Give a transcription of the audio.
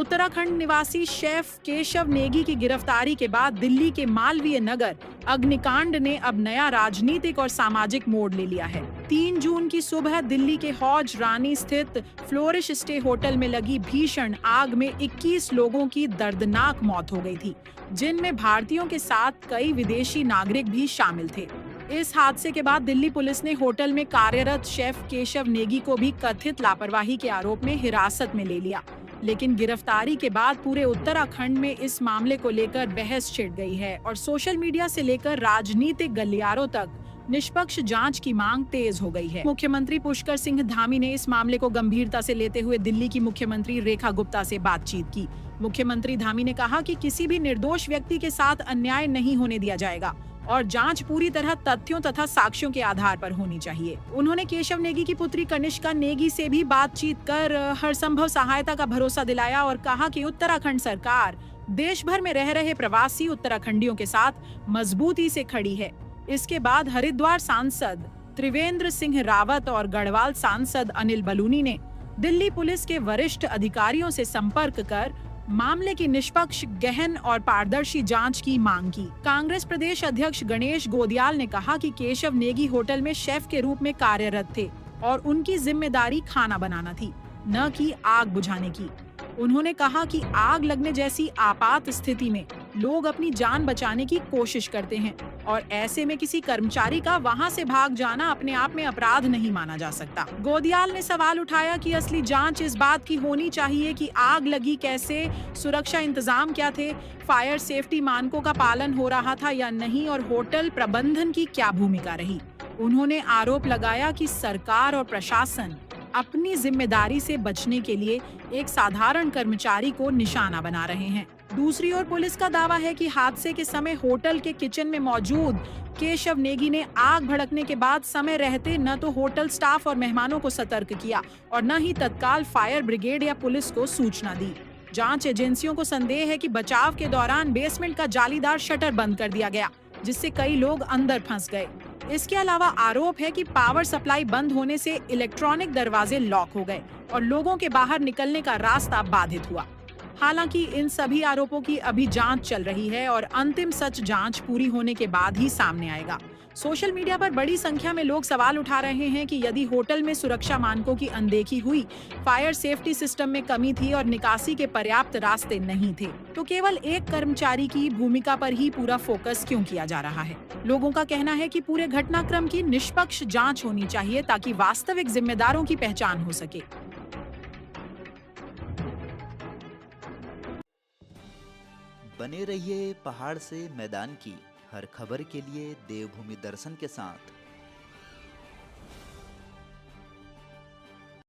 उत्तराखंड निवासी शेफ केशव नेगी की गिरफ्तारी के बाद दिल्ली के मालवीय नगर अग्निकांड ने अब नया राजनीतिक और सामाजिक मोड़ ले लिया है। 3 जून की सुबह दिल्ली के हौज रानी स्थित फ्लोरिश स्टे होटल में लगी भीषण आग में 21 लोगों की दर्दनाक मौत हो गई थी, जिनमें भारतीयों के साथ कई विदेशी नागरिक भी शामिल थे। इस हादसे के बाद दिल्ली पुलिस ने होटल में कार्यरत शेफ केशव नेगी को भी कथित लापरवाही के आरोप में हिरासत में ले लिया। लेकिन गिरफ्तारी के बाद पूरे उत्तराखंड में इस मामले को लेकर बहस छिड़ गई है और सोशल मीडिया से लेकर राजनीतिक गलियारों तक निष्पक्ष जांच की मांग तेज हो गई है। मुख्यमंत्री पुष्कर सिंह धामी ने इस मामले को गंभीरता से लेते हुए दिल्ली की मुख्यमंत्री रेखा गुप्ता से बातचीत की। मुख्यमंत्री धामी ने कहा कि किसी भी निर्दोष व्यक्ति के साथ अन्याय नहीं होने दिया जाएगा और जांच पूरी तरह तथ्यों तथा साक्ष्यों के आधार पर होनी चाहिए। उन्होंने केशव नेगी की पुत्री कनिष्का नेगी से भी बातचीत कर हर संभव सहायता का भरोसा दिलाया और कहा कि उत्तराखंड सरकार देश भर में रह रहे प्रवासी उत्तराखंडियों के साथ मजबूती से खड़ी है। इसके बाद हरिद्वार सांसद त्रिवेंद्र सिंह रावत और गढ़वाल सांसद अनिल बलूनी ने दिल्ली पुलिस के वरिष्ठ अधिकारियों से संपर्क कर मामले की निष्पक्ष, गहन और पारदर्शी जांच की मांग की। कांग्रेस प्रदेश अध्यक्ष गणेश गोदियाल ने कहा कि केशव नेगी होटल में शेफ के रूप में कार्यरत थे और उनकी जिम्मेदारी खाना बनाना थी, न कि आग बुझाने की। उन्होंने कहा कि आग लगने जैसी आपात स्थिति में लोग अपनी जान बचाने की कोशिश करते हैं और ऐसे में किसी कर्मचारी का वहां से भाग जाना अपने आप में अपराध नहीं माना जा सकता। गोदियाल ने सवाल उठाया कि असली जांच इस बात की होनी चाहिए कि आग लगी कैसे, सुरक्षा इंतजाम क्या थे, फायर सेफ्टी मानकों का पालन हो रहा था या नहीं और होटल प्रबंधन की क्या भूमिका रही। उन्होंने आरोप लगाया कि सरकार और प्रशासन अपनी जिम्मेदारी से बचने के लिए एक साधारण कर्मचारी को निशाना बना रहे हैं। दूसरी ओर पुलिस का दावा है कि हादसे के समय होटल के किचन में मौजूद केशव नेगी ने आग भड़कने के बाद समय रहते न तो होटल स्टाफ और मेहमानों को सतर्क किया और न ही तत्काल फायर ब्रिगेड या पुलिस को सूचना दी। जांच एजेंसियों को संदेह है कि बचाव के दौरान बेसमेंट का जालीदार शटर बंद कर दिया गया, जिससे कई लोग अंदर फंस गए। इसके अलावा आरोप है कि पावर सप्लाई बंद होने से इलेक्ट्रॉनिक दरवाजे लॉक हो गए और लोगों के बाहर निकलने का रास्ता बाधित हुआ। हालांकि इन सभी आरोपों की अभी जांच चल रही है और अंतिम सच जांच पूरी होने के बाद ही सामने आएगा। सोशल मीडिया पर बड़ी संख्या में लोग सवाल उठा रहे हैं कि यदि होटल में सुरक्षा मानकों की अनदेखी हुई, फायर सेफ्टी सिस्टम में कमी थी और निकासी के पर्याप्त रास्ते नहीं थे, तो केवल एक कर्मचारी की भूमिका पर ही पूरा फोकस क्यों किया जा रहा है। लोगों का कहना है कि पूरे घटनाक्रम की निष्पक्ष जांच होनी चाहिए ताकि वास्तविक जिम्मेदारों की पहचान हो सके। बने रहिए पहाड़ से मैदान की हर खबर के लिए देवभूमि दर्शन के साथ।